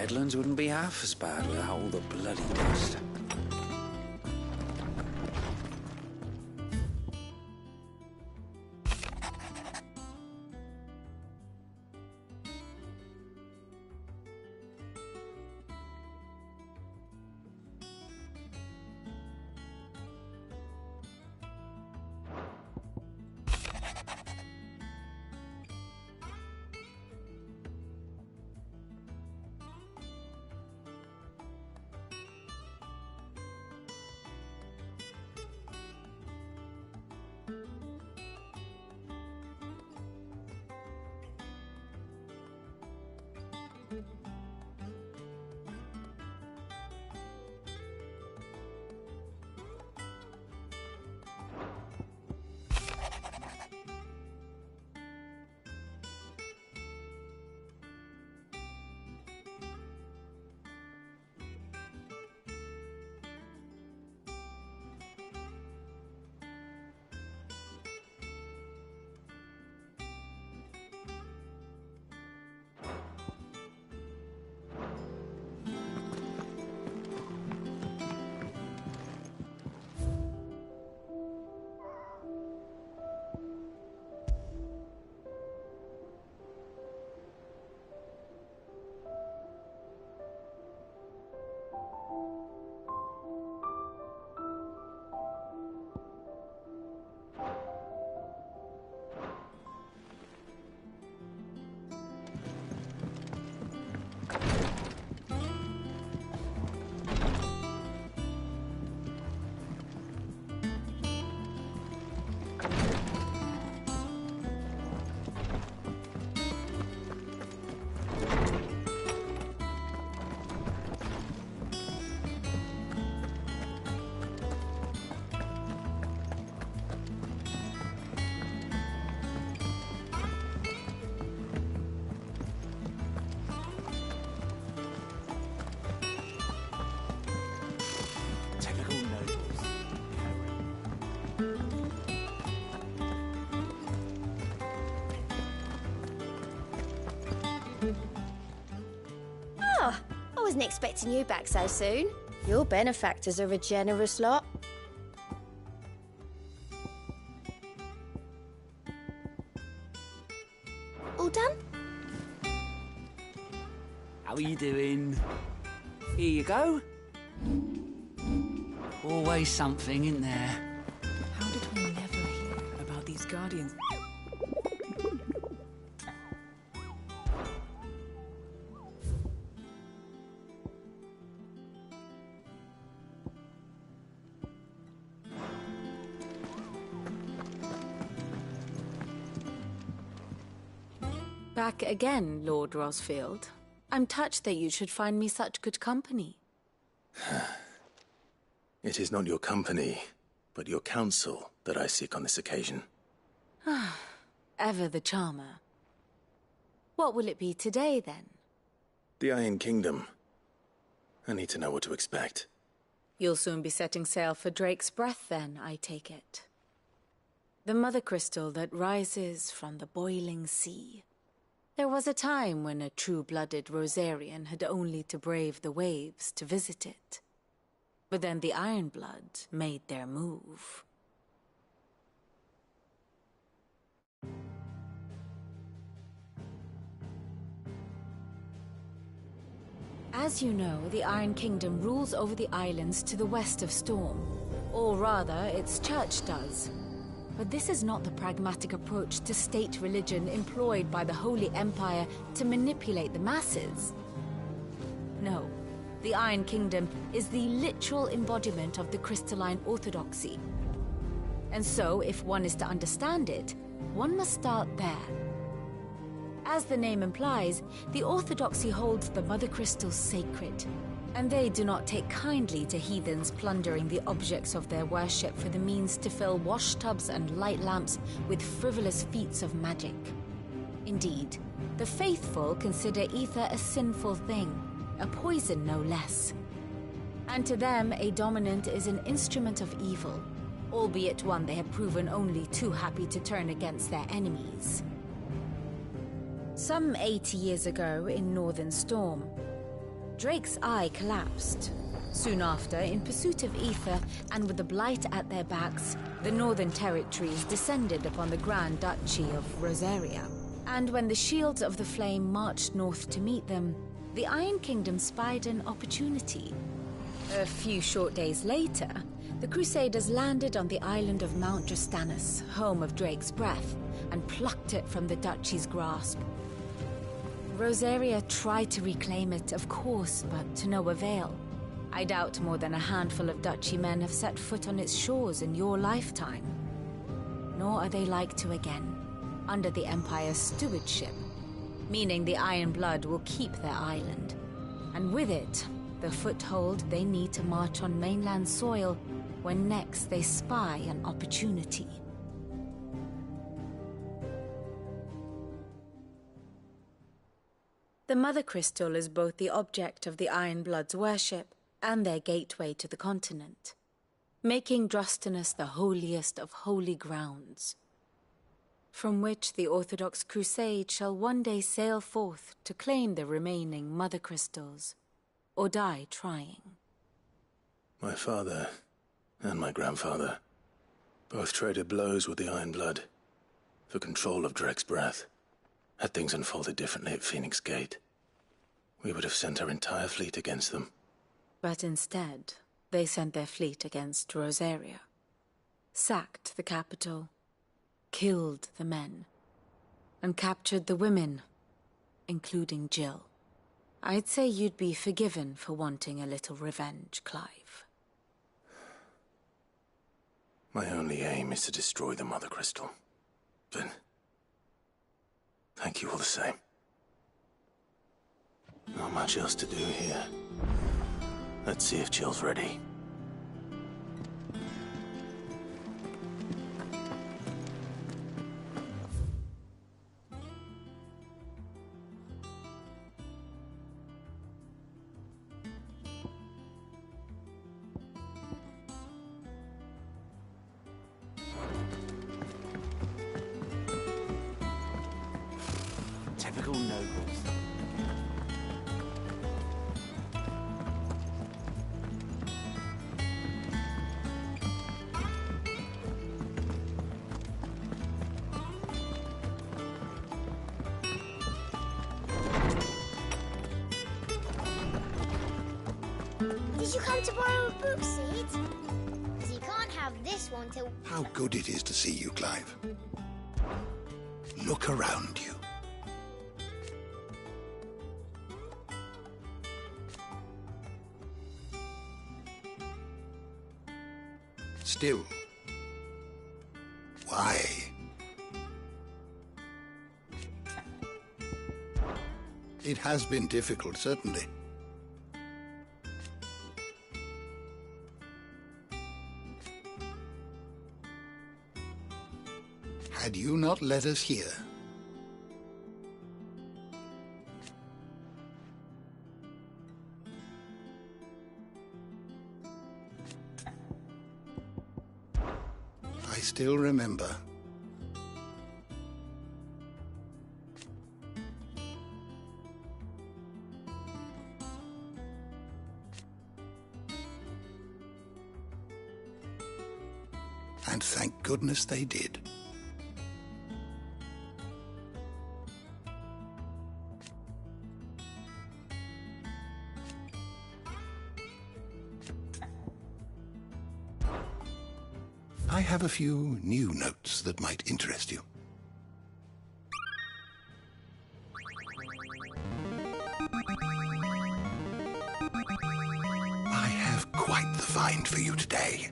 headlands wouldn't be half as bad without all the bloody dust. I wasn't expecting you back so soon. Your benefactors are a generous lot. All done? How are you doing? Here you go. Always something, isn't there? How did we never hear about these guardians? Back again, Lord Rosfield. I'm touched that you should find me such good company. It is not your company, but your counsel that I seek on this occasion. Ever the charmer. What will it be today, then? The Iron Kingdom. I need to know what to expect. You'll soon be setting sail for Drake's Breath, then, I take it. The mother crystal that rises from the boiling sea. There was a time when a true-blooded Rosarian had only to brave the waves to visit it. But then the Ironblood made their move. As you know, the Iron Kingdom rules over the islands to the west of Storm. Or rather, its church does. But this is not the pragmatic approach to state religion employed by the Holy Empire to manipulate the masses. No, the Iron Kingdom is the literal embodiment of the crystalline orthodoxy. And so, if one is to understand it, one must start there. As the name implies, the orthodoxy holds the Mother Crystals sacred, and they do not take kindly to heathens plundering the objects of their worship for the means to fill washtubs and light lamps with frivolous feats of magic. Indeed, the faithful consider ether a sinful thing, a poison no less. And to them, a dominant is an instrument of evil, albeit one they have proven only too happy to turn against their enemies. Some 80 years ago in Northern Storm, Drake's eye collapsed. Soon after, in pursuit of ether and with the Blight at their backs, the Northern Territories descended upon the Grand Duchy of Rosaria. And when the Shields of the Flame marched north to meet them, the Iron Kingdom spied an opportunity. A few short days later, the Crusaders landed on the island of Mount Justanus, home of Drake's breath, and plucked it from the duchy's grasp. Rosaria tried to reclaim it, of course, but to no avail. I doubt more than a handful of duchy men have set foot on its shores in your lifetime. Nor are they like to again, under the Empire's stewardship, meaning the Iron Blood will keep their island. And with it, the foothold they need to march on mainland soil when next they spy an opportunity. The Mother Crystal is both the object of the Iron Blood's worship and their gateway to the continent, making Drostanus the holiest of holy grounds, from which the Orthodox Crusade shall one day sail forth to claim the remaining Mother Crystals, or die trying. My father and my grandfather both traded blows with the Iron Blood for control of Drake's breath. Had things unfolded differently at Phoenix Gate, we would have sent our entire fleet against them. But instead, they sent their fleet against Rosaria, sacked the capital, killed the men, and captured the women, including Jill. I'd say you'd be forgiven for wanting a little revenge, Clive. My only aim is to destroy the Mother Crystal. But thank you all the same. Not much else to do here. Let's see if Jill's ready. Typical nobles. Did you come to borrow a book, Sid? Because you can't have this one till... How good it is to see you, Clive. Look around you. Still, why? It has been difficult, certainly. Had you not let us hear, I still remember. And thank goodness they did. I have a few new notes that might interest you. I have quite the find for you today.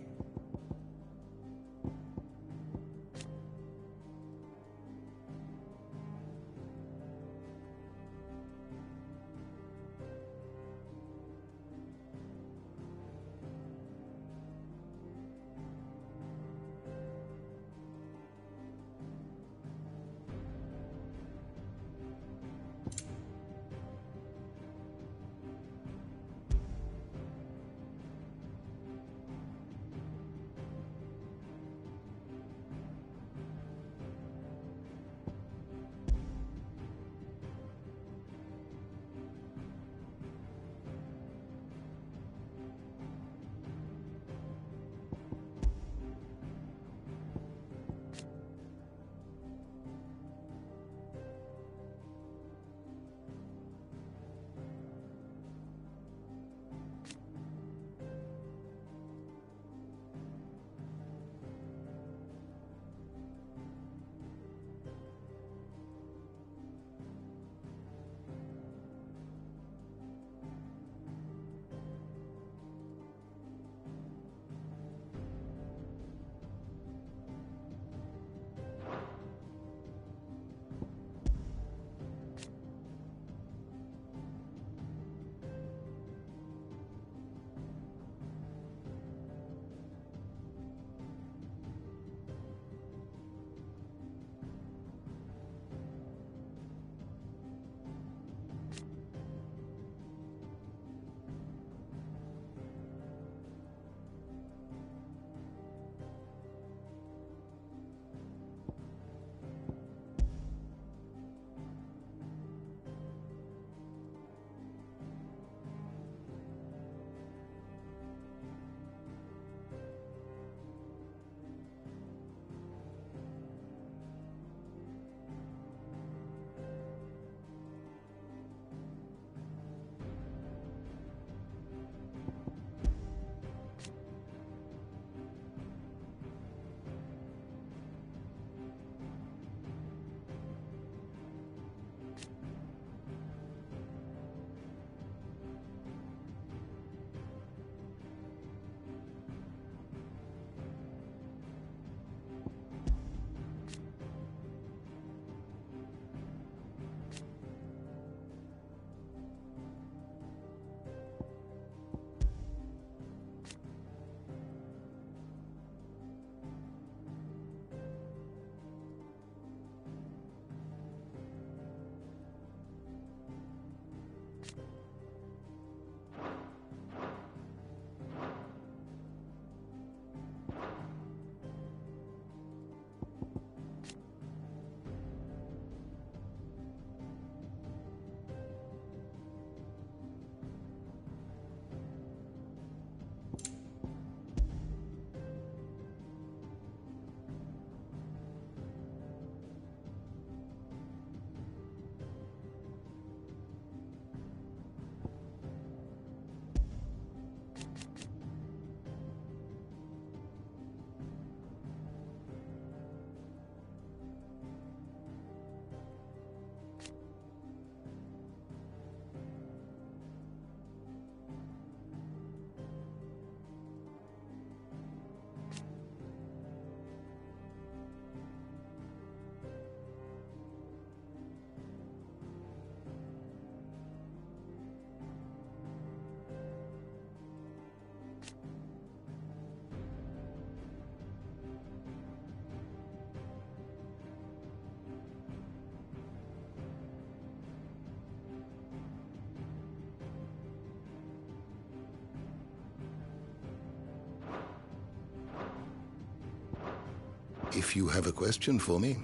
If you have a question for me,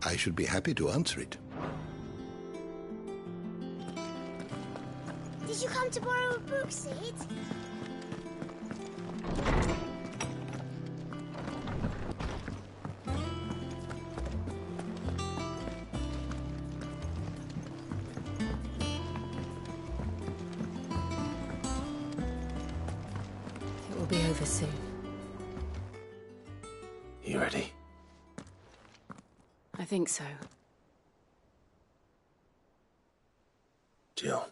I should be happy to answer it. Did you come to borrow a book, Sid? It will be over soon. You ready? I think so. Jill.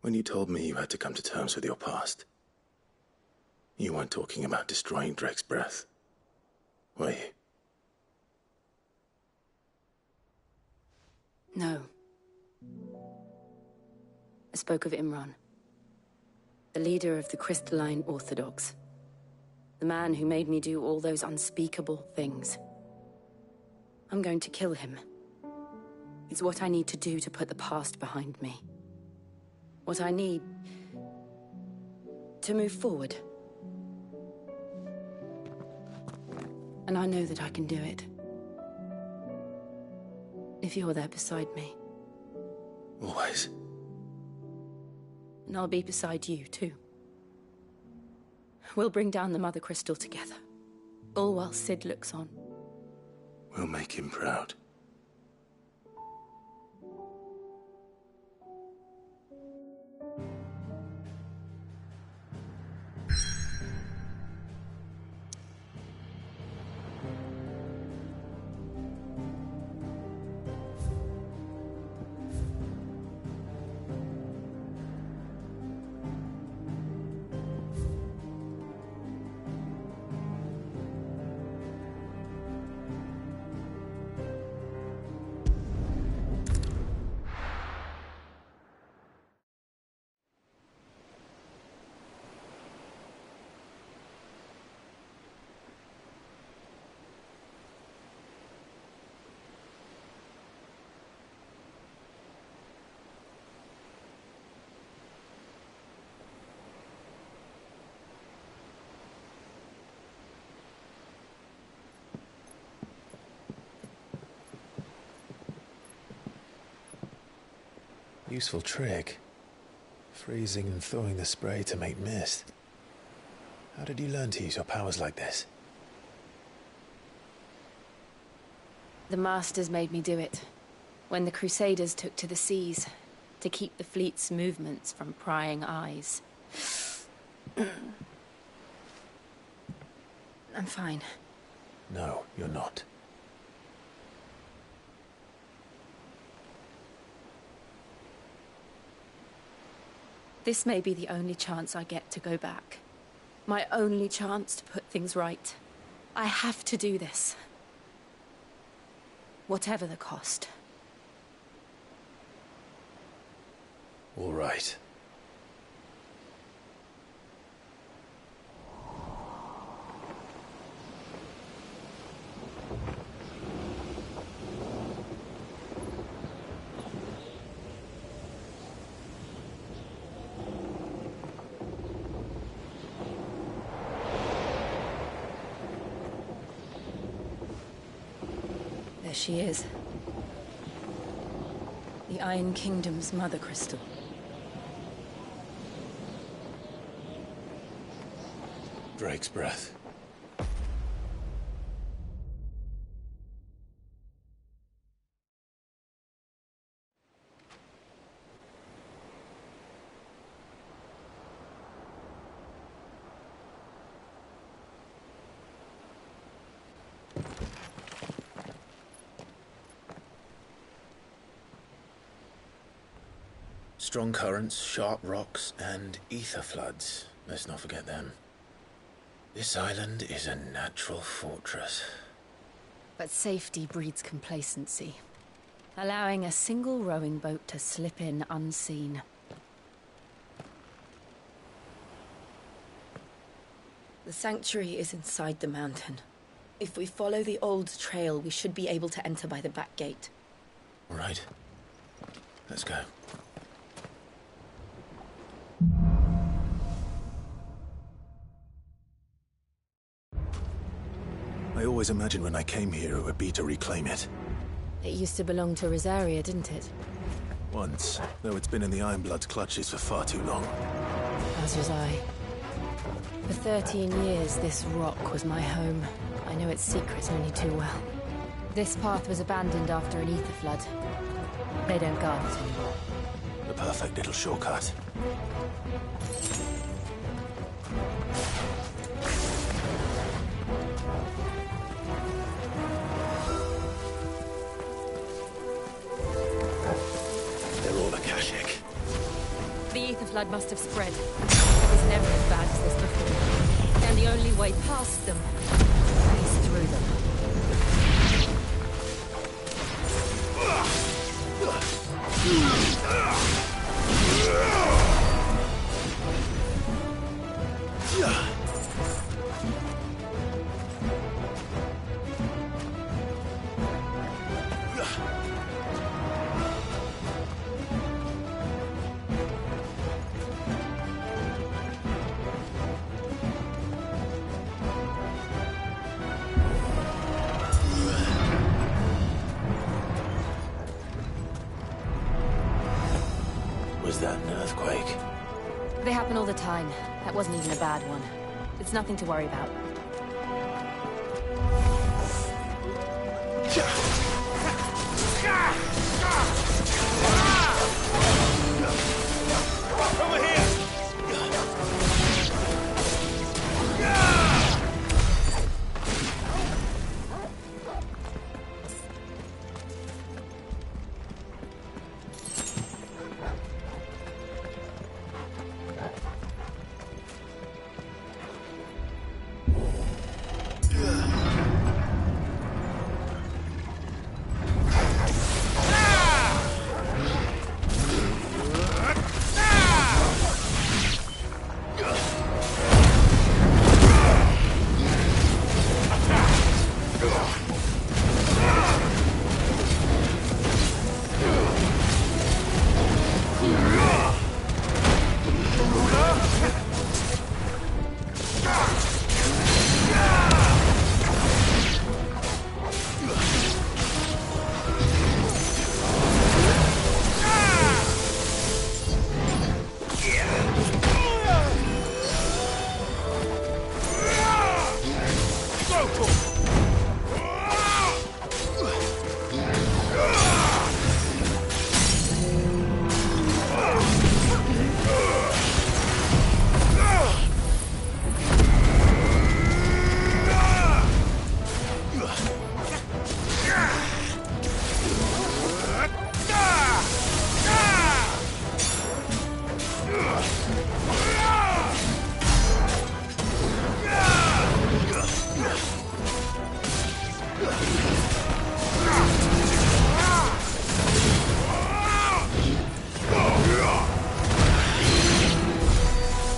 When you told me you had to come to terms with your past, you weren't talking about destroying Drake's breath, were you? No. I spoke of Imran, the leader of the Crystalline Orthodox. The man who made me do all those unspeakable things. I'm going to kill him. It's what I need to do to put the past behind me. What I need to move forward. And I know that I can do it. If you're there beside me. Always. And I'll be beside you, too. We'll bring down the Mother Crystal together. All while Sid looks on. We'll make him proud. Useful trick. Freezing and thawing the spray to make mist. How did you learn to use your powers like this? The Masters made me do it. When the Crusaders took to the seas, to keep the fleet's movements from prying eyes. I'm fine. No, you're not. This may be the only chance I get to go back. My only chance to put things right. I have to do this. Whatever the cost. All right. There she is. The Iron Kingdom's Mother Crystal. Drake's breath. Strong currents, sharp rocks, and ether floods. Let's not forget them. This island is a natural fortress. But safety breeds complacency. Allowing a single rowing boat to slip in unseen. The sanctuary is inside the mountain. If we follow the old trail, we should be able to enter by the back gate. All right. Let's go. always imagined when I came here it would be to reclaim it. It used to belong to Rosaria, didn't it? Once, though it's been in the Ironblood's clutches for far too long. As was I. For 13 years, this rock was my home. I know its secrets only too well. This path was abandoned after an ether flood. They don't guard it anymore. The perfect little shortcut. They're all Akashic. The ether flood must have spread. It was never as bad as this before. And the only way past them is through them. Was that an earthquake? They happen all the time. That wasn't even a bad one. It's nothing to worry about. Over here!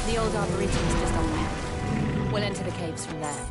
The old arboretum is just up there. We'll enter the caves from there.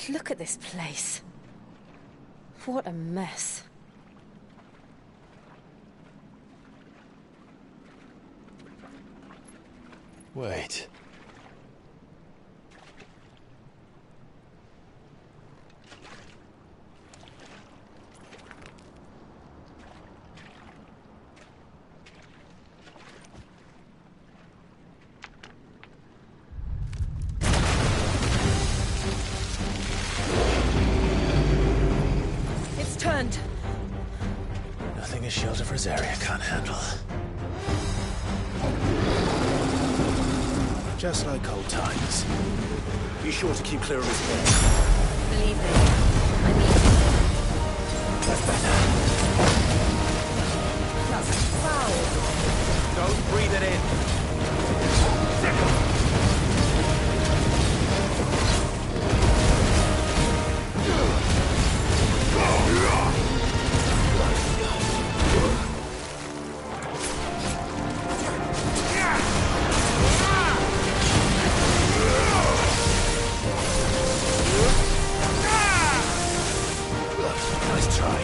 Look at this place. What a mess. Wait. It's turned. Nothing is sheltered Rosaria can't handle. Just like old times. Be sure to keep clear of his wall. Believe me. I mean, That's better. that's foul. Don't breathe it in. Nice try.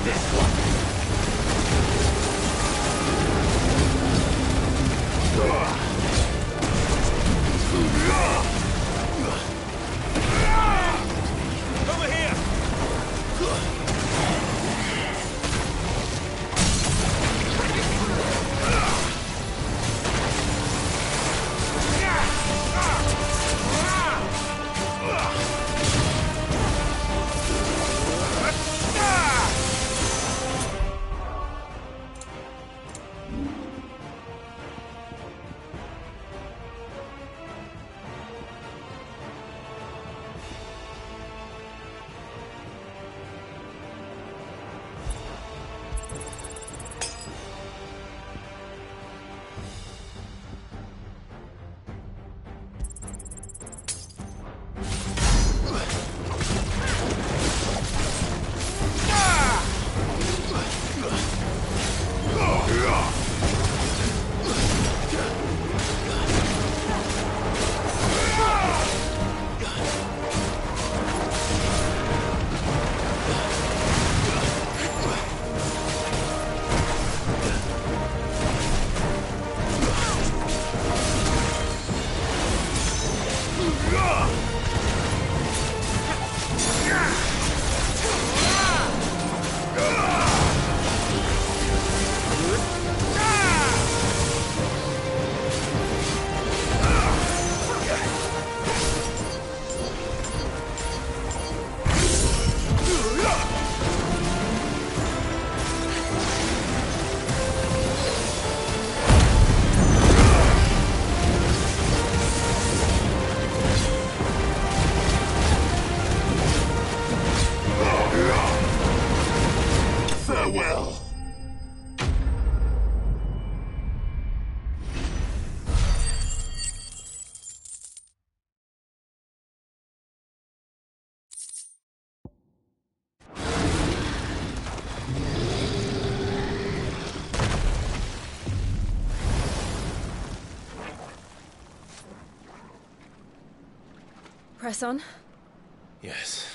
This one. Over here! Farewell. Press on. Yes.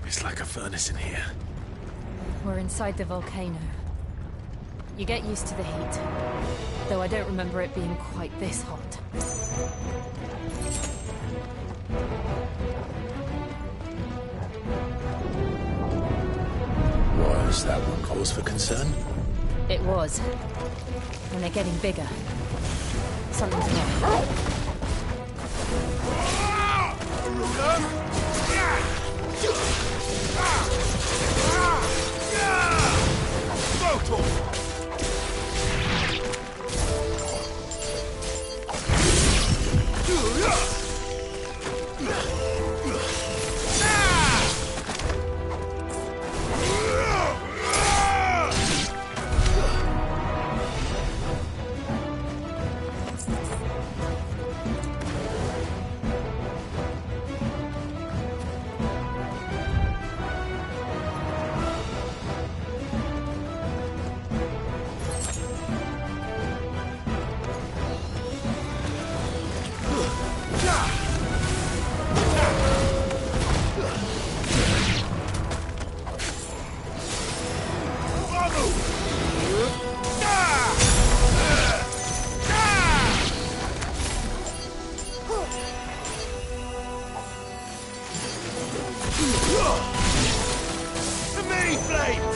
It's like a furnace in here. We're inside the volcano. You get used to the heat, though I don't remember it being quite this hot. Was that one cause for concern? It was. And they're getting bigger. Something's wrong. To me, Flame!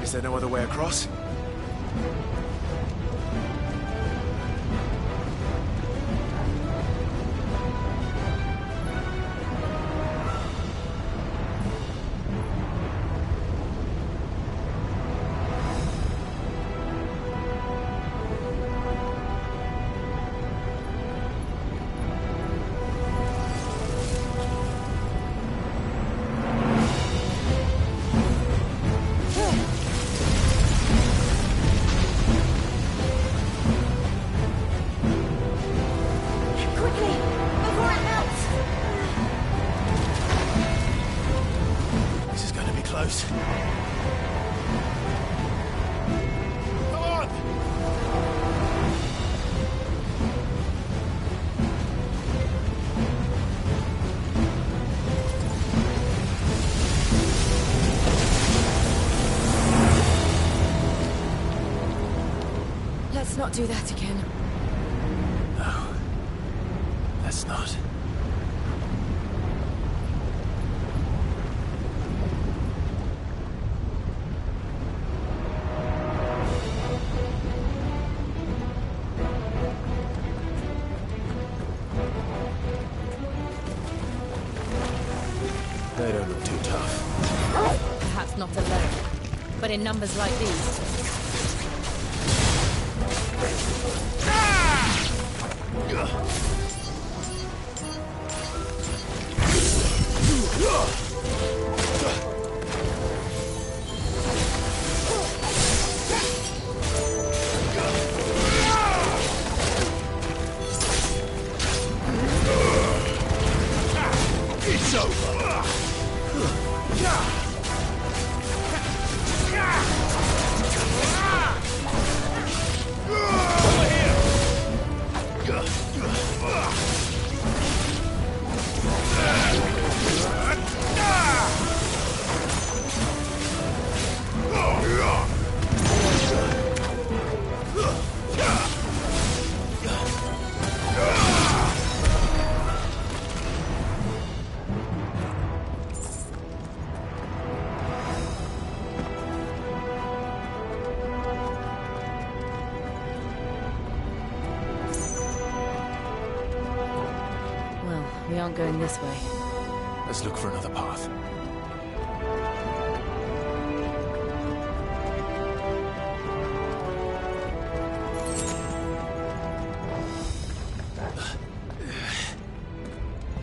Is there no other way across? Let's not do that again. No. Let's not. They don't look too tough. Perhaps not alone, but in numbers like these. It's over! We aren't going this way. Let's look for another path.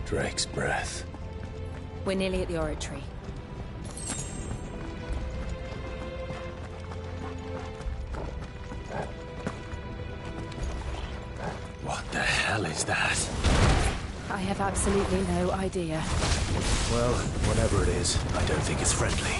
Drake's breath. We're nearly at the oratory. What the hell is that? I have absolutely no idea. Well, whatever it is, I don't think it's friendly.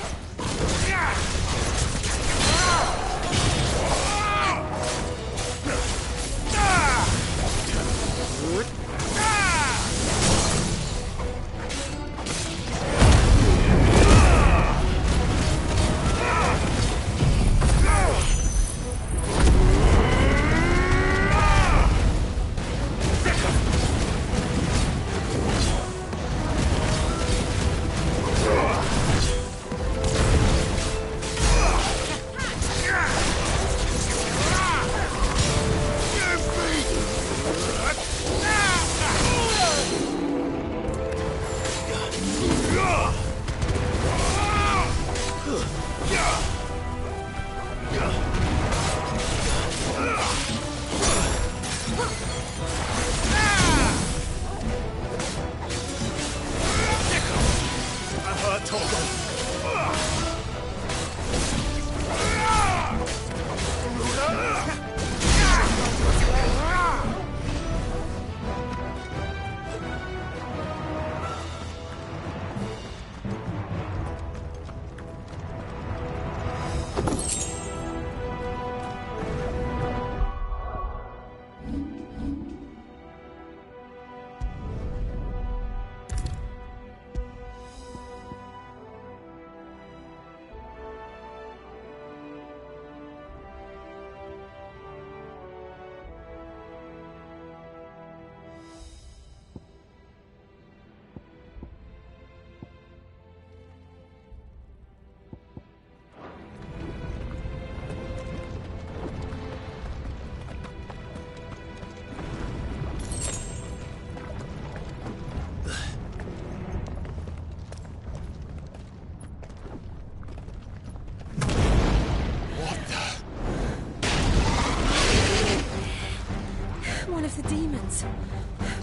The demons.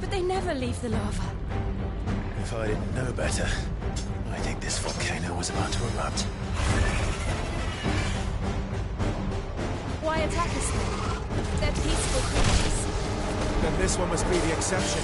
But they never leave the lava. If I didn't know better, I think this volcano was about to erupt. Why attack us then? They're peaceful creatures. Then this one must be the exception.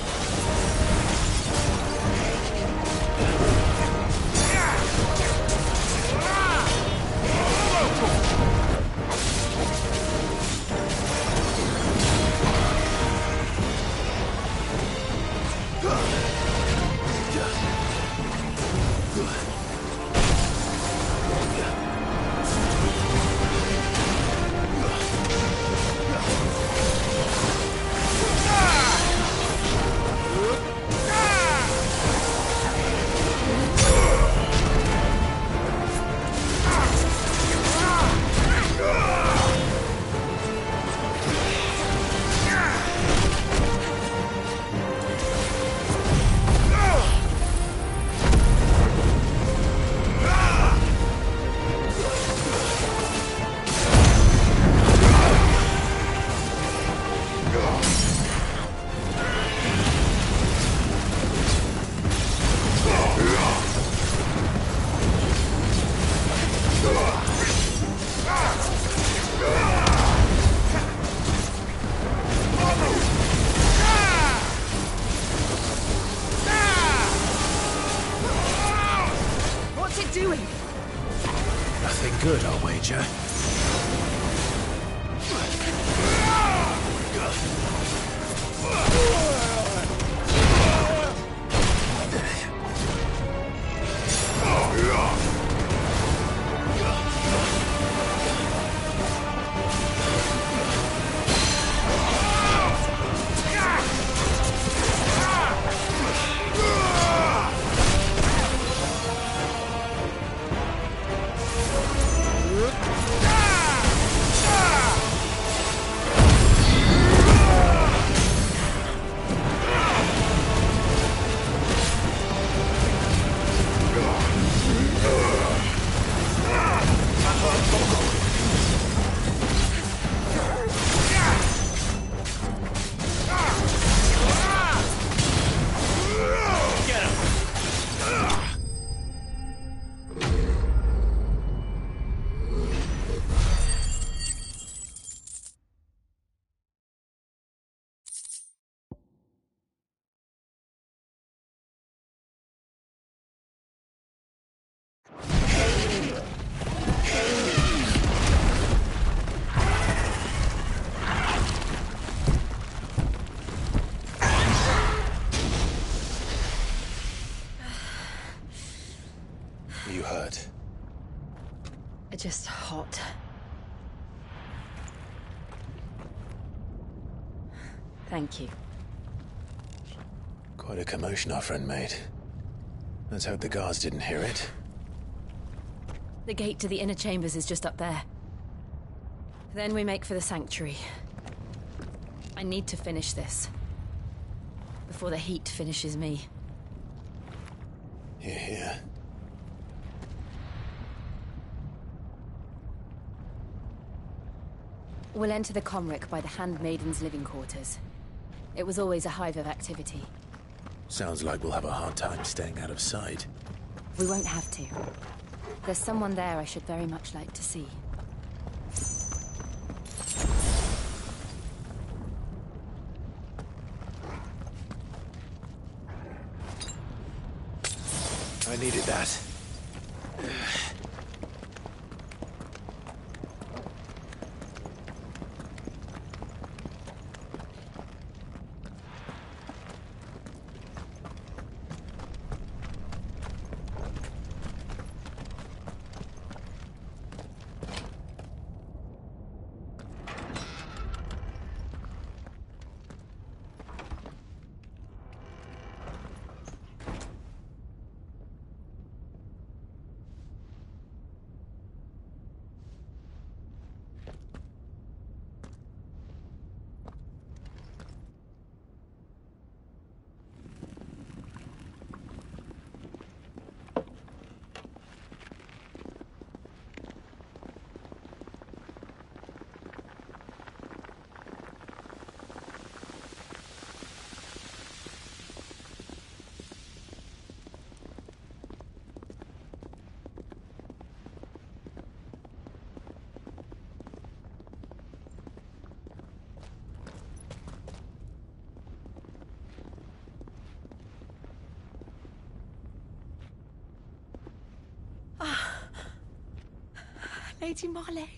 Something good, I'll wager. You hurt? Just hot. Thank you. Quite a commotion our friend made. Let's hope the guards didn't hear it. The gate to the inner chambers is just up there. Then we make for the sanctuary. I need to finish this. Before the heat finishes me. Hear, hear. We'll enter the Comric by the Handmaiden's living quarters. It was always a hive of activity. Sounds like we'll have a hard time staying out of sight. We won't have to. There's someone there I should very much like to see. I needed that. Lady Marley.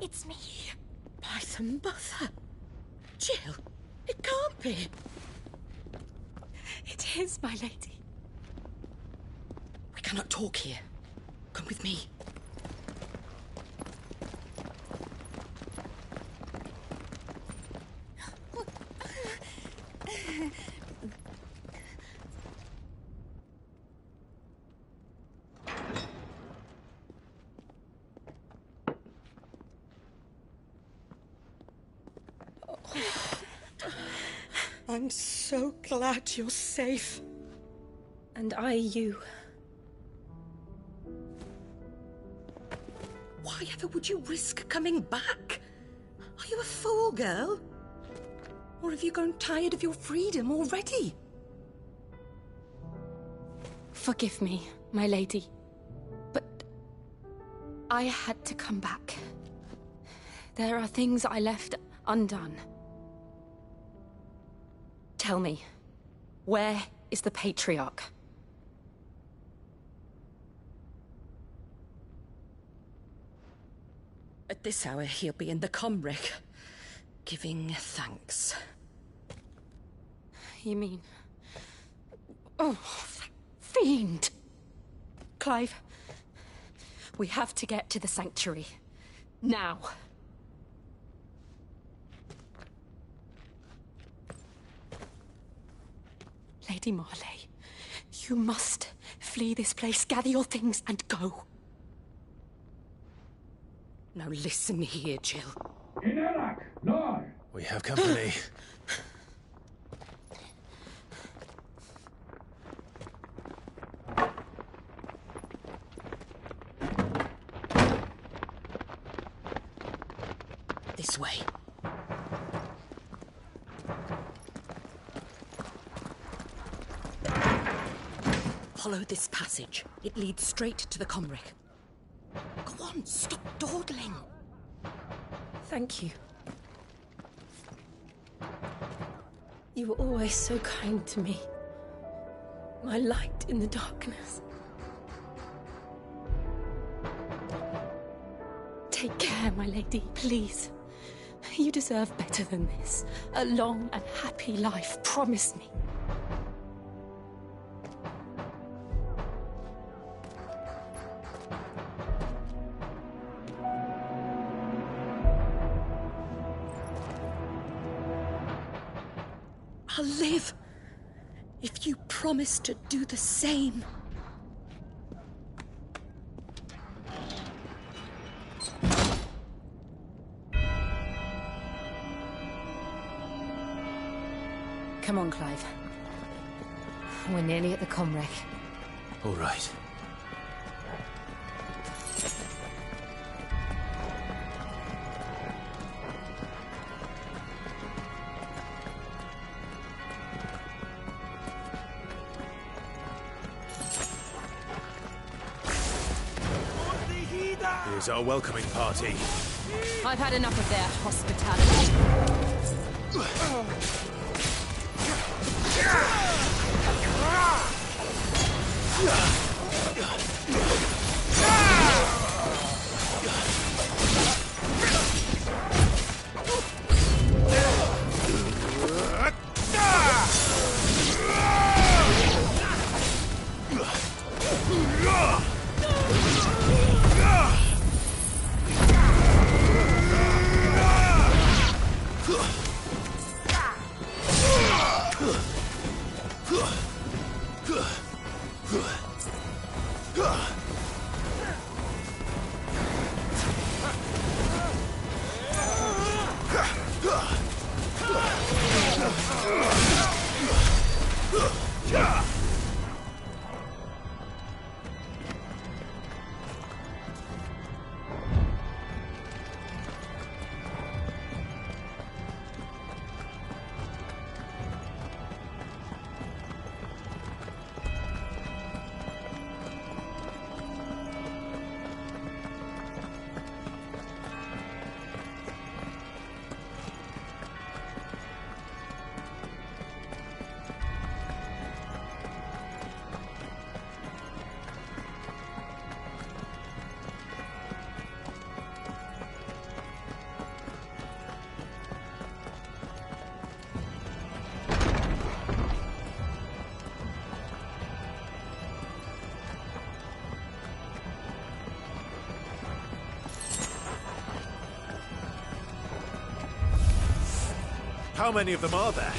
It's me. By some mother. Jill, it can't be. It is, my lady. We cannot talk here. Come with me. I'm so glad you're safe. And I you. Why ever would you risk coming back? Are you a fool, girl? Or have you grown tired of your freedom already? Forgive me, my lady. But I had to come back. There are things I left undone. Tell me, where is the Patriarch? At this hour, he'll be in the Comric, giving thanks. You mean... Oh, fiend! Clive, we have to get to the sanctuary. Now. Lady Marley, you must flee this place, gather your things, and go. Now listen here, Jill. We have company. This way. Follow this passage. It leads straight to the Comric. Go on, stop dawdling. Thank you. You were always so kind to me. My light in the darkness. Take care, my lady, please. You deserve better than this. A long and happy life, promise me. I'll live if you promise to do the same. Come on, Clive. We're nearly at the Comric. All right. Here's our welcoming party. I've had enough of their hospitality. How many of them are there?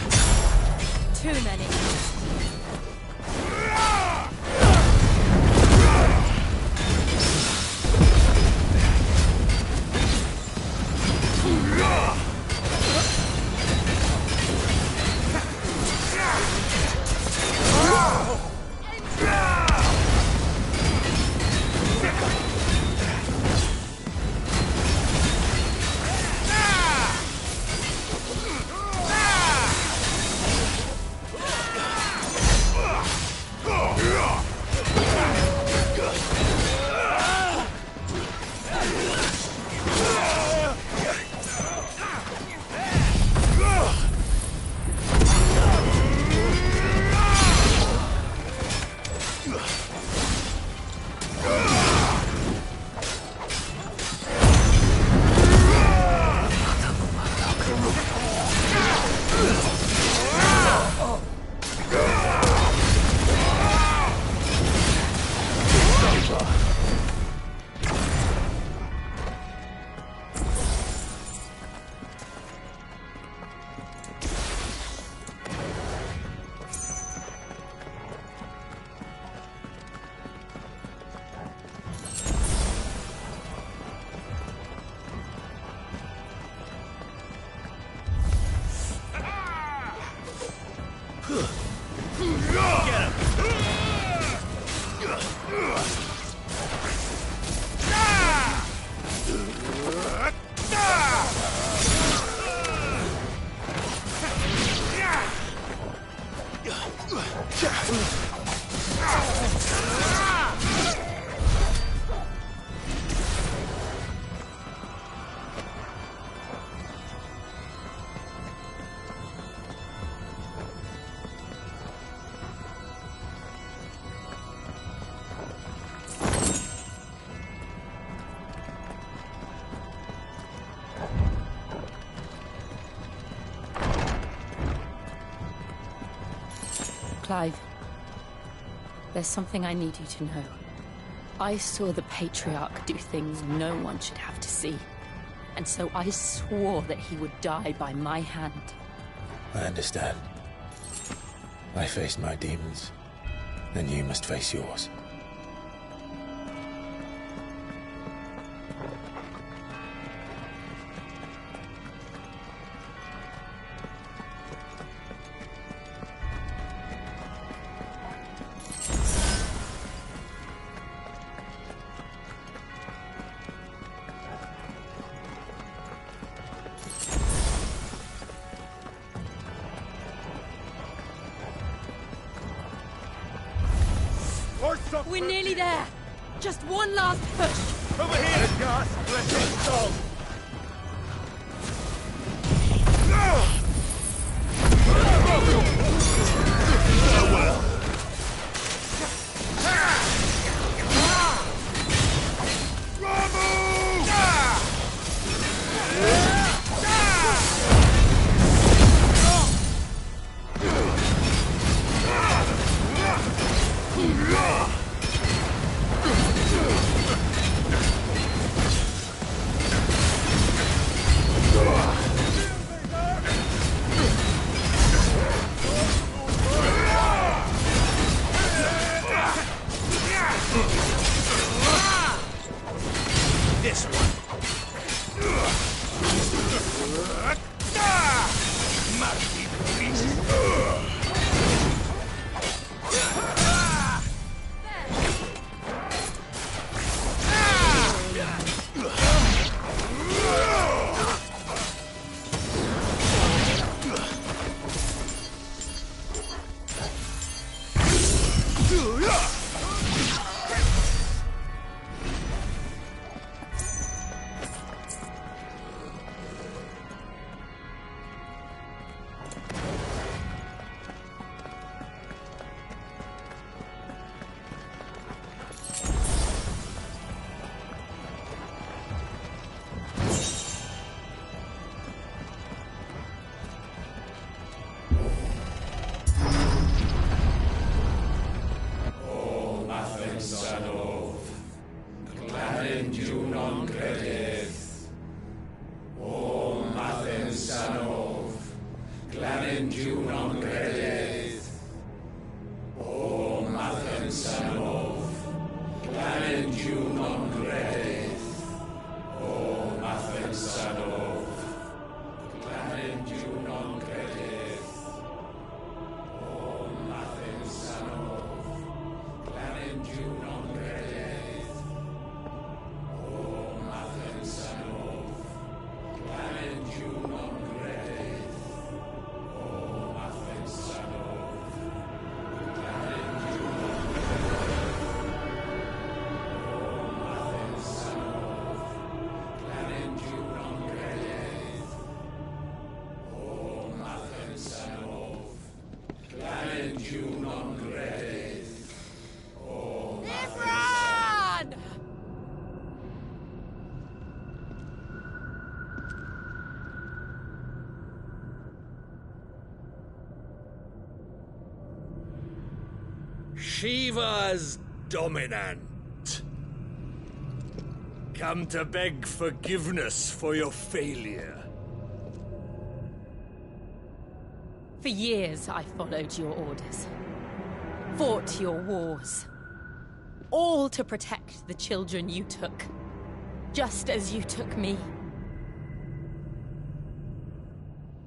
Too many. Clive, there's something I need you to know. I saw the Patriarch do things no one should have to see. And so I swore that he would die by my hand. I understand. I faced my demons, and you must face yours. We're nearly there! Just one last push! Over here, Gus! Let's go! Farewell! This one. Shiva's dominant. Come to beg forgiveness for your failure. For years I followed your orders. Fought your wars. All to protect the children you took. Just as you took me.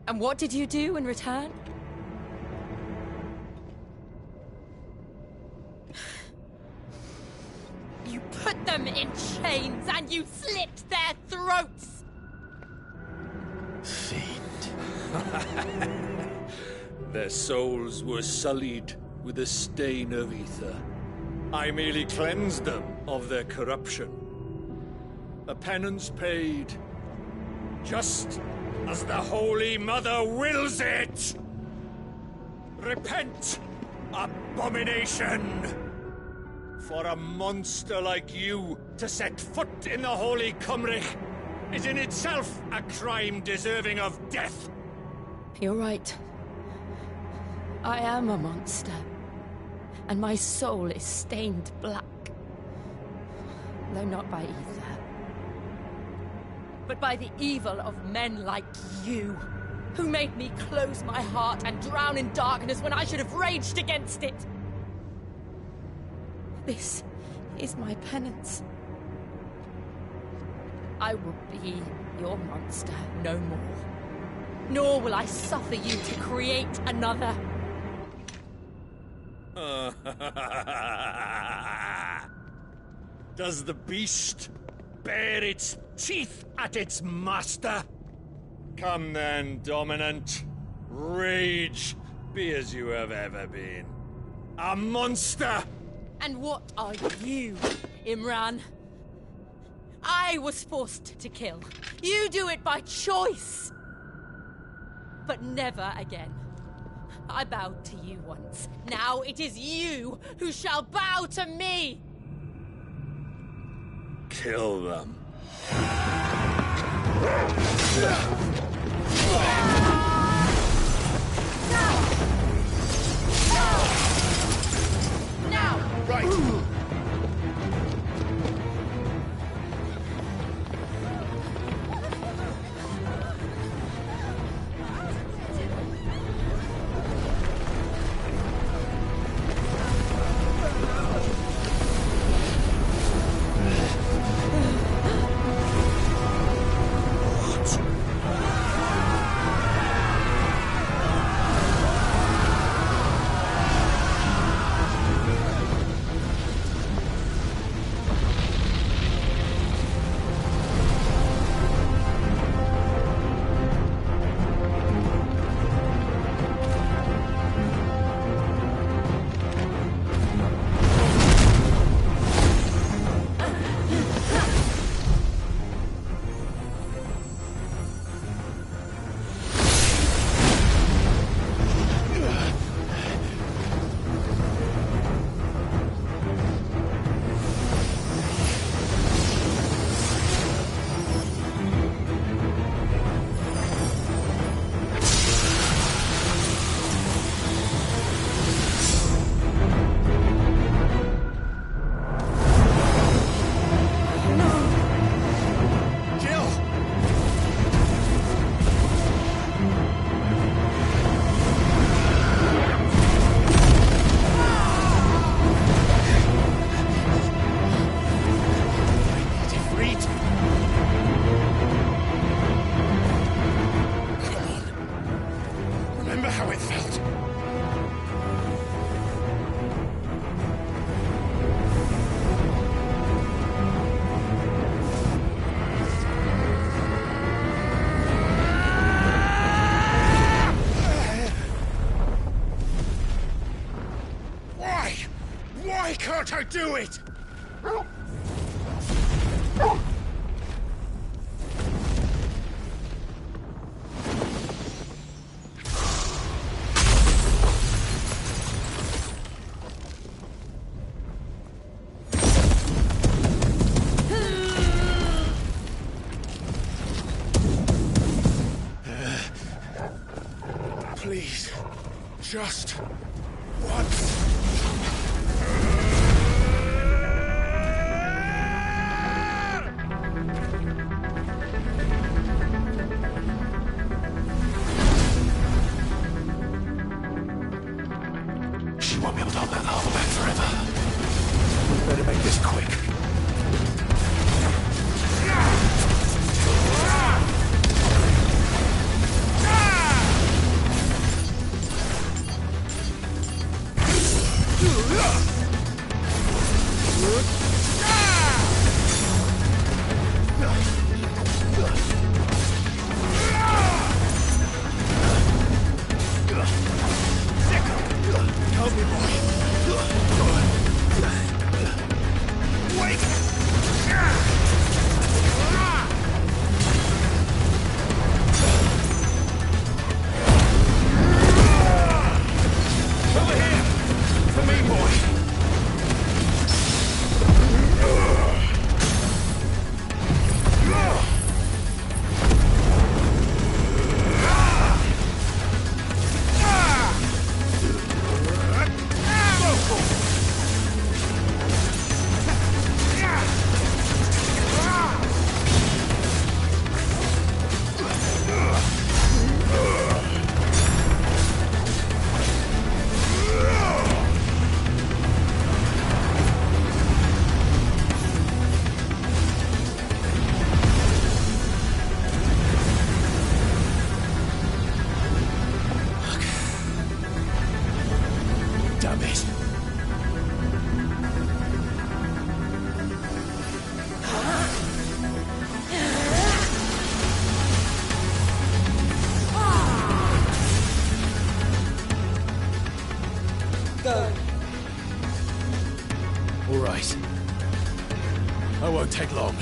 And what did you do in return? You put them in chains and you slit their throats! Fiend. Their souls were sullied with the stain of ether. I merely cleansed them of their corruption. A penance paid, just as the Holy Mother wills it! Repent, abomination! For a monster like you to set foot in the Holy Cymric is in itself a crime deserving of death. You're right. I am a monster, and my soul is stained black. Though not by ether, but by the evil of men like you, who made me close my heart and drown in darkness when I should have raged against it. This is my penance. I will be your monster no more. Nor will I suffer you to create another. Does the beast bare its teeth at its master? Come then, Dominant. Rage, be as you have ever been. A monster! And what are you, Imran? I was forced to kill. You do it by choice. But never again. I bowed to you once. Now it is you who shall bow to me! Kill them. Now! Right. Why can't I do it? Please, just once. She won't be able to hold that harbor back forever. Better make this quick. All right. I won't take long.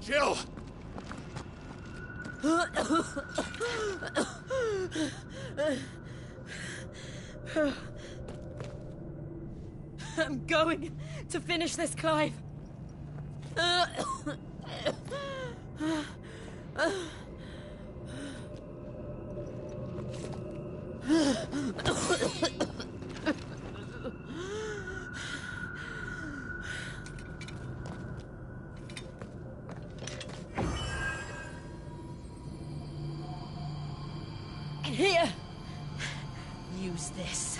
Jill! I'm going to finish this, Clive. Here, use this.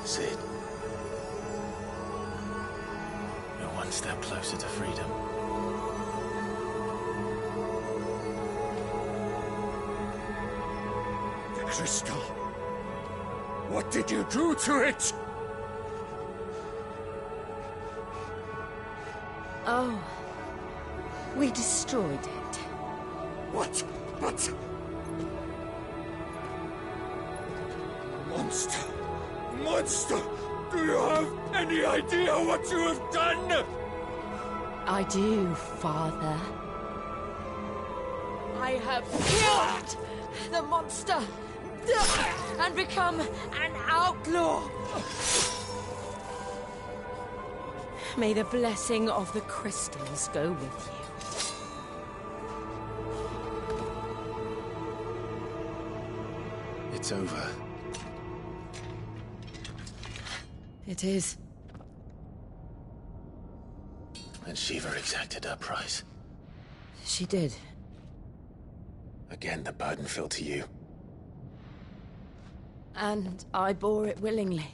Sid. You're one step closer to freedom. The crystal. What did you do to it? Oh, we destroyed it. What? But... Monster! Monster! Do you have any idea what you have done? I do, Father. I have killed the monster and become an outlaw. May the blessing of the crystals go with you. It's over. It is. And Shiva exacted her price. She did. Again, the burden fell to you. And I bore it willingly.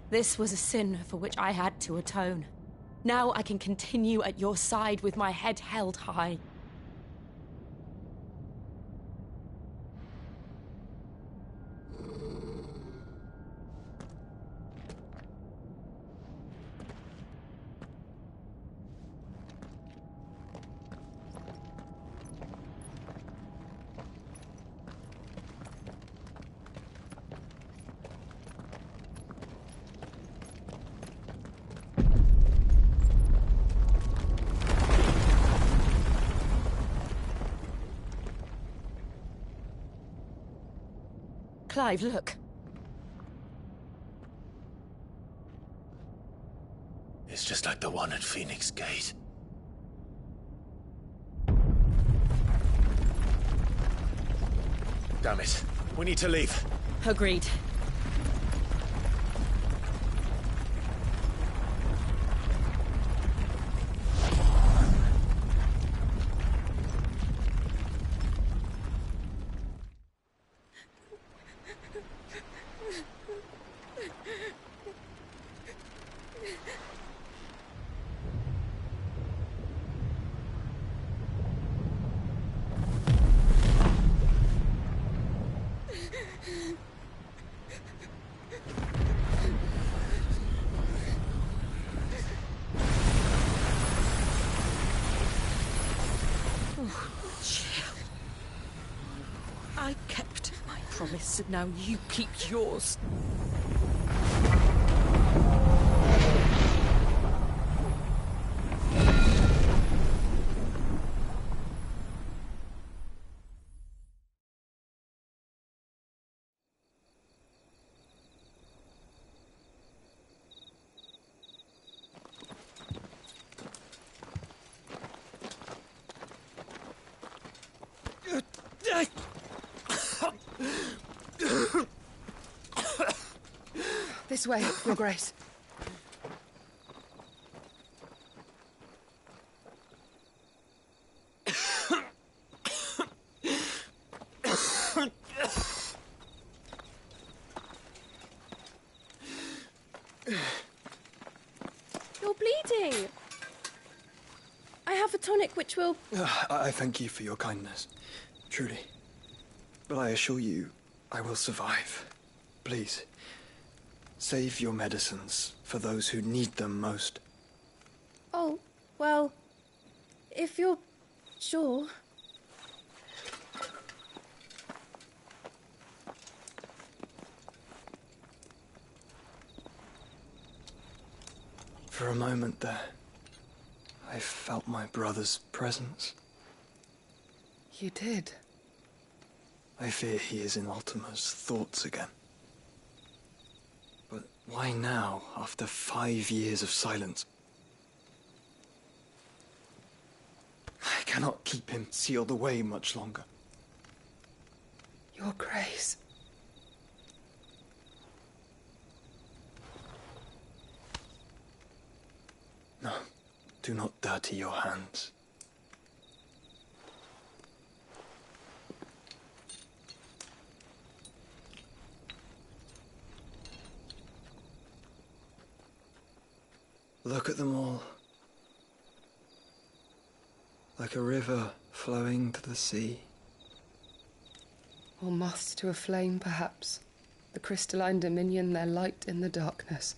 This was a sin for which I had to atone. Now I can continue at your side with my head held high. Clive, look. It's just like the one at Phoenix Gate. Damn it. We need to leave. Agreed. I kept my promise, and now you keep yours. This way, Your Grace. You're bleeding. I have a tonic which will... I thank you for your kindness, truly. But I assure you, I will survive. Please, save your medicines for those who need them most. Oh, well, if you're sure... For a moment there, I felt my brother's presence. You did? I fear he is in Ultima's thoughts again. But why now, after 5 years of silence? I cannot keep him sealed away much longer. Your Grace. No, do not dirty your hands. Look at them all. Like a river flowing to the sea. Or moths to a flame, perhaps. The crystalline dominion their light in the darkness.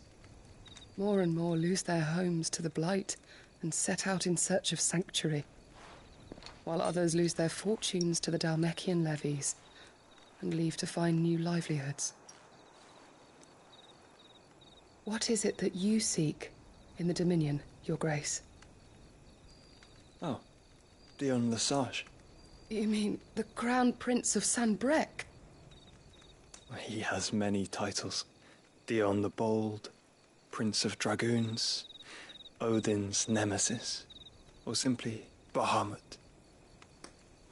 More and more lose their homes to the blight and set out in search of sanctuary. while others lose their fortunes to the Dhalmekian levies and leave to find new livelihoods. What is it that you seek in the Dominion, Your Grace? Oh, Dion Lesage. You mean the Crown Prince of Sanbreque? He has many titles. Dion the Bold, Prince of Dragoons, Odin's Nemesis, or simply Bahamut.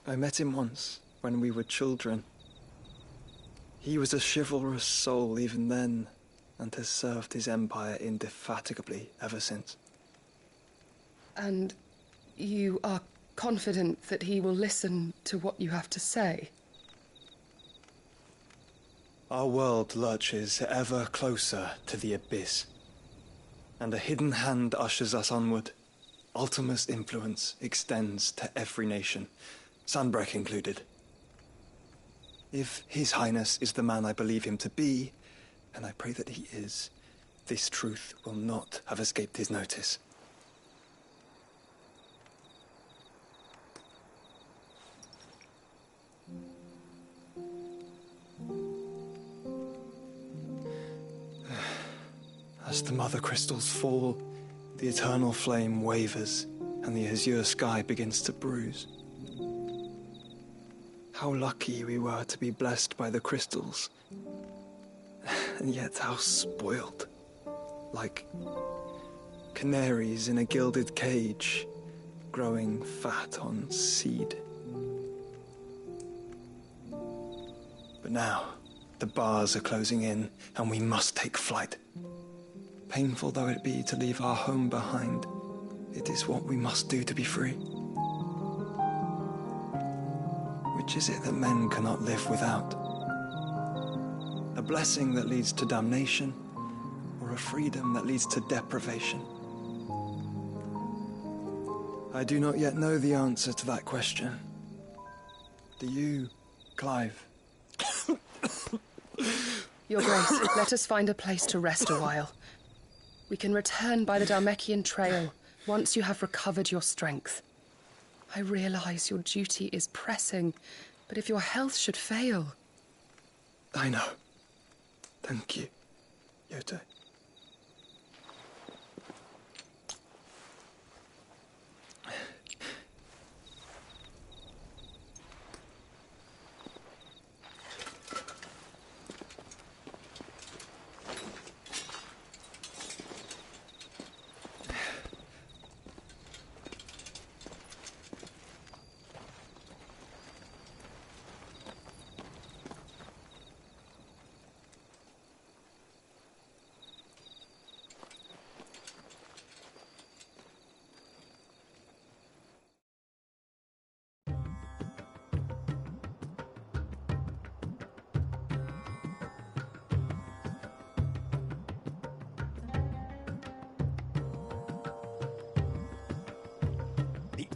I met him once, when we were children. He was a chivalrous soul even then, and has served his empire indefatigably ever since. And you are confident that he will listen to what you have to say? Our world lurches ever closer to the abyss, and a hidden hand ushers us onward. Ultima's influence extends to every nation, Sanbreque included. If His Highness is the man I believe him to be, and I pray that he is, this truth will not have escaped his notice. As the mother crystals fall, the eternal flame wavers, and the azure sky begins to bruise. How lucky we were to be blessed by the crystals, and yet how spoiled. Like canaries in a gilded cage, growing fat on seed. But now, the bars are closing in, and we must take flight. Painful though it be to leave our home behind, it is what we must do to be free. Which is it that men cannot live without? A blessing that leads to damnation, or a freedom that leads to deprivation? I do not yet know the answer to that question. Do you, Clive? Your Grace, let us find a place to rest a while. We can return by the Dhalmekian trail once you have recovered your strength. I realize your duty is pressing, but if your health should fail... I know. Thank you, Yote.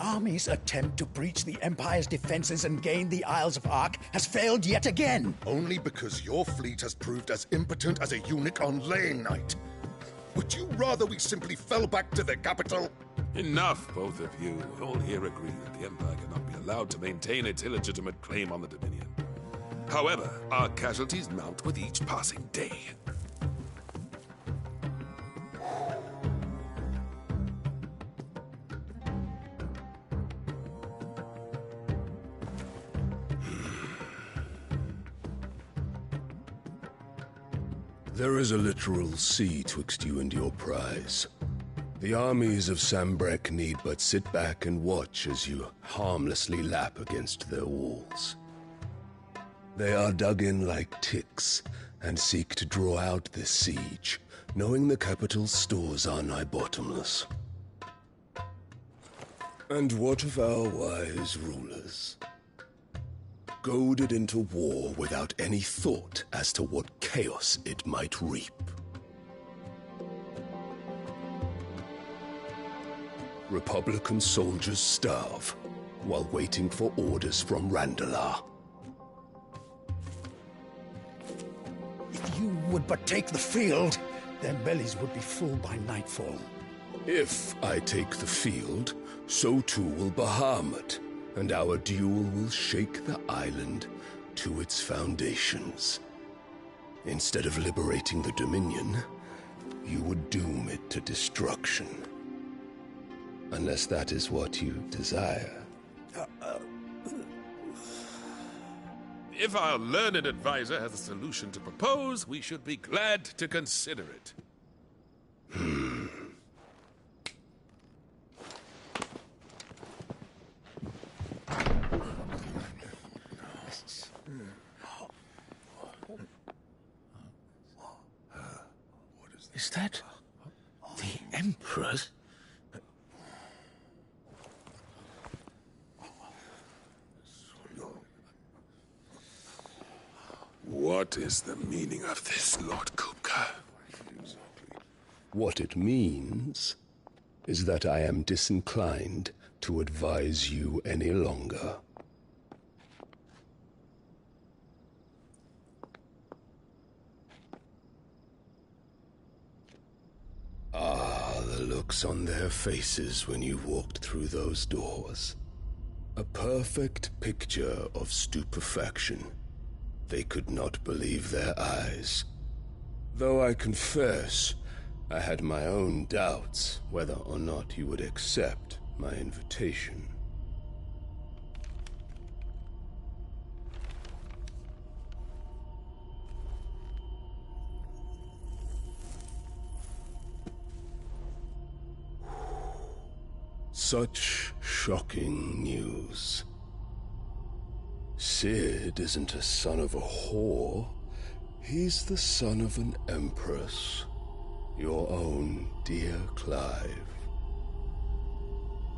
Army's attempt to breach the Empire's defenses and gain the Isles of Ark has failed yet again. Only because your fleet has proved as impotent as a eunuch on laying night. Would you rather we simply fell back to the capital? Enough, both of you. All here agree that the Empire cannot be allowed to maintain its illegitimate claim on the Dominion. However, our casualties mount with each passing day. There is a literal sea twixt you and your prize. The armies of Sanbreque need but sit back and watch as you harmlessly lap against their walls. They are dug in like ticks and seek to draw out this siege, knowing the capital's stores are nigh bottomless. And what of our wise rulers? Goaded into war without any thought as to what chaos it might reap. Republican soldiers starve while waiting for orders from Randalar. If you would but take the field, their bellies would be full by nightfall. If I take the field, so too will Bahamut, and our duel will shake the island to its foundations. Instead of liberating the Dominion, you would doom it to destruction. Unless that is what you desire. If our learned advisor has a solution to propose, we should be glad to consider it. Is that the Emperor's? What is the meaning of this, Lord Kupka? What it means is that I am disinclined to advise you any longer. Ah, the looks on their faces when you walked through those doors. A perfect picture of stupefaction. They could not believe their eyes. Though I confess, I had my own doubts whether or not you would accept my invitation. Such shocking news. Sid isn't a son of a whore. He's the son of an empress. Your own dear Clive.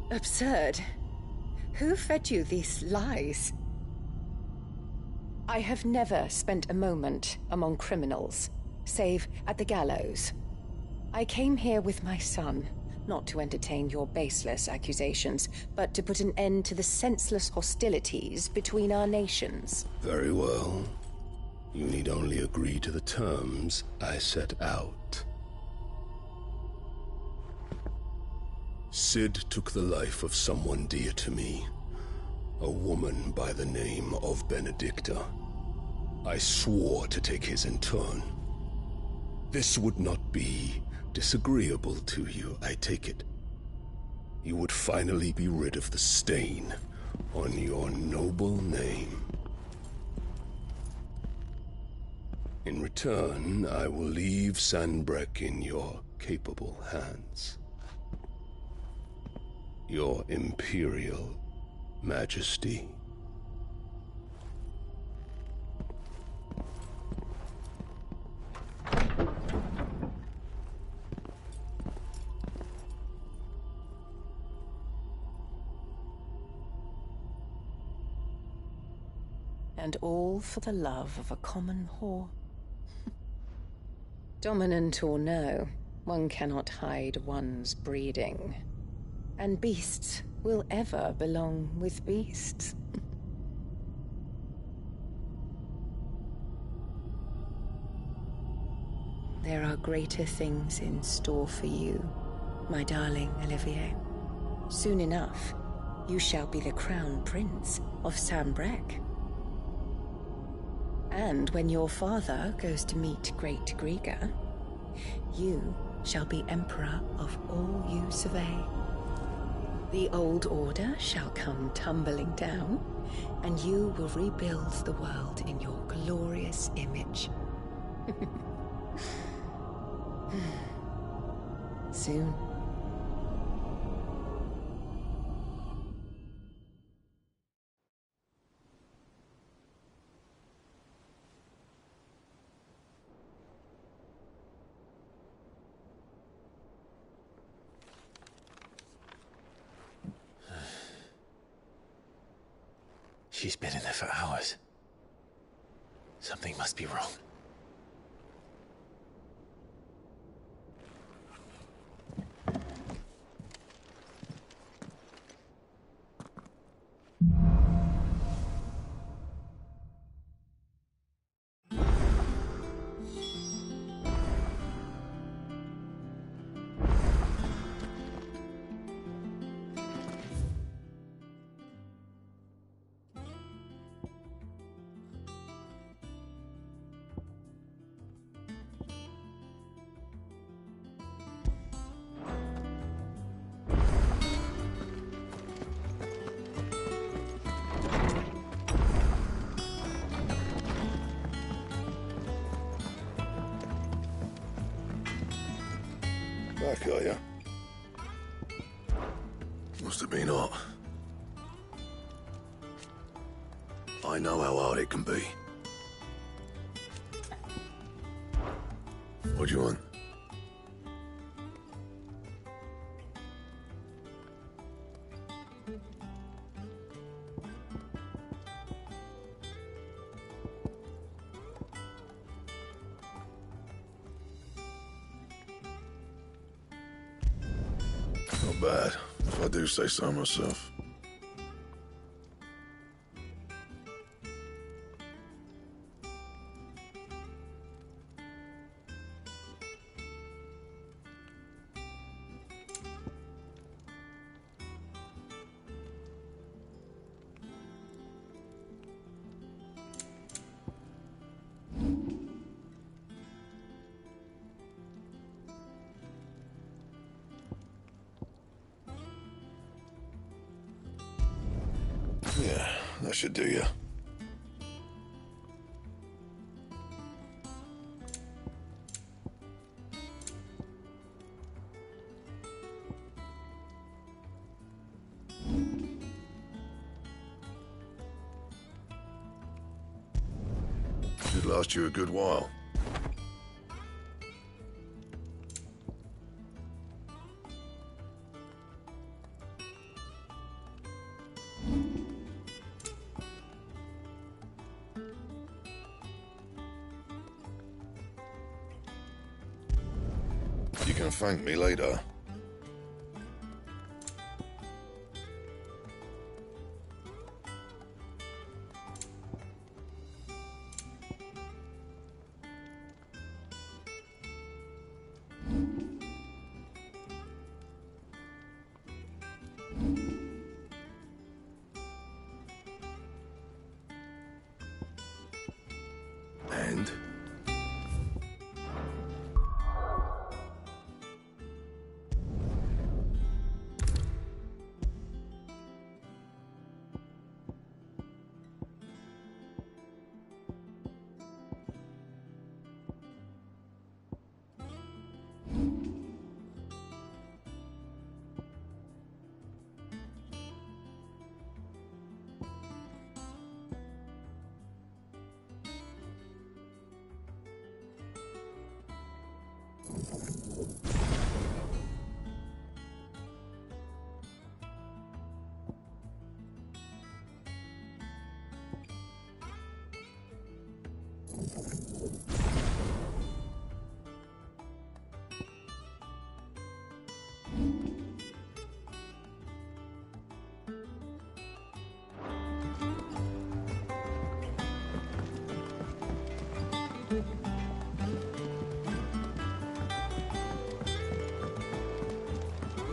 Absurd. Who fed you these lies? I have never spent a moment among criminals, save at the gallows. I came here with my son, not to entertain your baseless accusations, but to put an end to the senseless hostilities between our nations. Very well. You need only agree to the terms I set out. Sid took the life of someone dear to me, a woman by the name of Benedicta. I swore to take his in turn. This would not be disagreeable to you, I take it. You would finally be rid of the stain on your noble name. In return, I will leave Sanbreque in your capable hands. Your Imperial Majesty. And all for the love of a common whore. Dominant or no, one cannot hide one's breeding. And beasts will ever belong with beasts. There are greater things in store for you, my darling Olivier. Soon enough, you shall be the crown prince of Sanbreque. And when your father goes to meet Great Griga, you shall be emperor of all you survey. The old order shall come tumbling down, and you will rebuild the world in your glorious image. Soon. She's been in there for hours. Something must be wrong. back, are you? Must have been hot. I know how hard it can be. What do you want? Not bad, if I do say so myself. Yeah, that should do you. Should last you a good while. You can thank me later. And?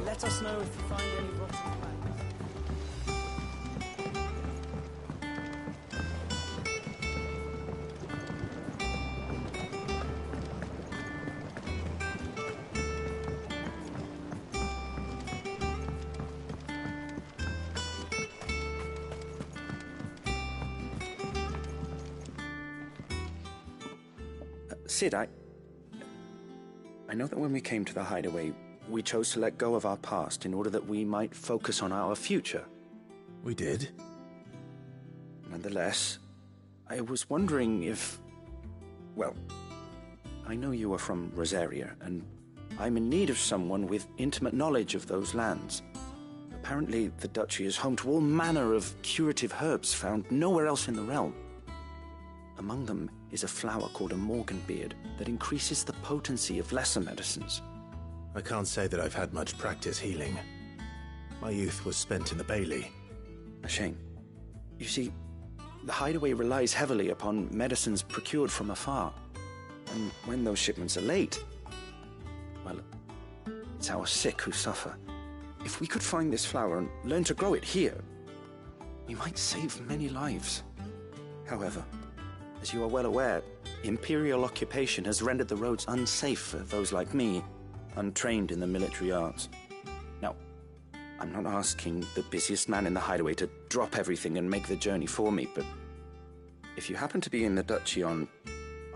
Let us know if you find any rotten plants. Sid, I know that when we came to the hideaway, we chose to let go of our past in order that we might focus on our future. We did. Nonetheless, I was wondering if... Well, I know you are from Rosaria, and I'm in need of someone with intimate knowledge of those lands. Apparently, the Duchy is home to all manner of curative herbs found nowhere else in the realm. Among them is a flower called a morganbeard that increases the potency of lesser medicines. I can't say that I've had much practice healing. My youth was spent in the Bailey. A shame. You see, the hideaway relies heavily upon medicines procured from afar. And when those shipments are late, well, it's our sick who suffer. If we could find this flower and learn to grow it here, we might save many lives. However, as you are well aware, Imperial occupation has rendered the roads unsafe for those like me, untrained in the military arts. Now, I'm not asking the busiest man in the hideaway to drop everything and make the journey for me, but if you happen to be in the Duchy on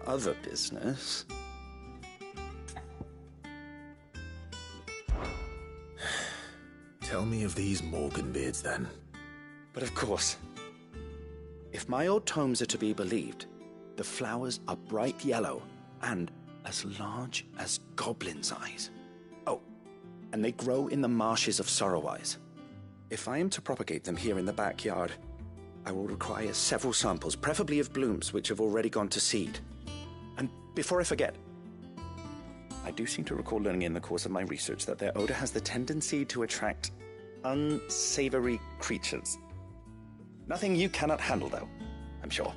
other business... Tell me of these Morganbeards, then. But of course. If my old tomes are to be believed, the flowers are bright yellow and as large as goblins' eyes. Oh, and they grow in the marshes of Sorrowise. If I am to propagate them here in the backyard, I will require several samples, preferably of blooms which have already gone to seed. And before I forget, I do seem to recall learning in the course of my research that their odor has the tendency to attract unsavory creatures. Nothing you cannot handle, though, I'm sure.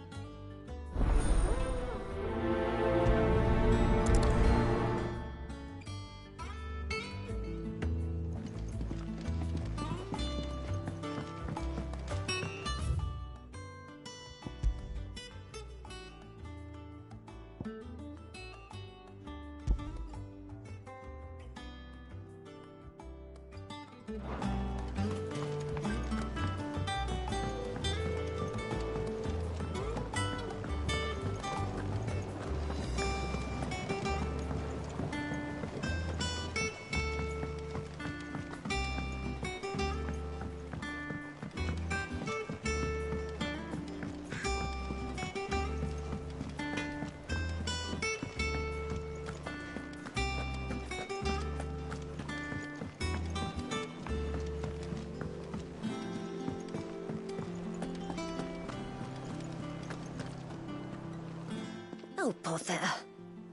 Oh, bother.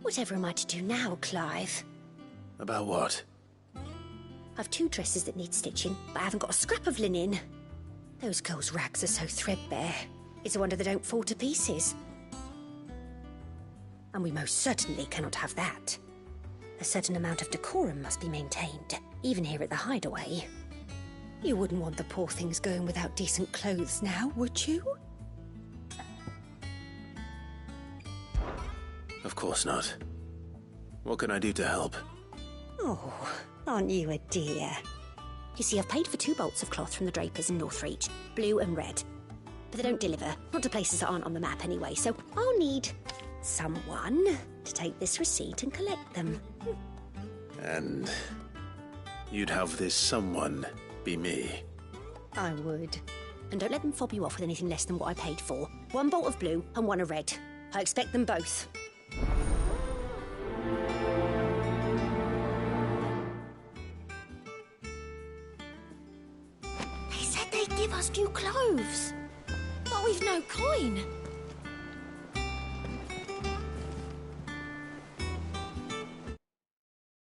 Whatever am I to do now, Clive? About what? I've 2 dresses that need stitching, but I haven't got a scrap of linen. Those girls' rags are so threadbare. It's a wonder they don't fall to pieces. And we most certainly cannot have that. A certain amount of decorum must be maintained, even here at the Hideaway. You wouldn't want the poor things going without decent clothes now, would you? Of course not. What can I do to help? Oh, aren't you a dear? You see, I've paid for 2 bolts of cloth from the drapers in Northreach, blue and red. But they don't deliver, not to places that aren't on the map anyway, so I'll need someone to take this receipt and collect them. And you'd have this someone be me? I would. And don't let them fob you off with anything less than what I paid for. 1 bolt of blue and 1 of red. I expect them both. They said they'd give us new clothes. But we've no coin.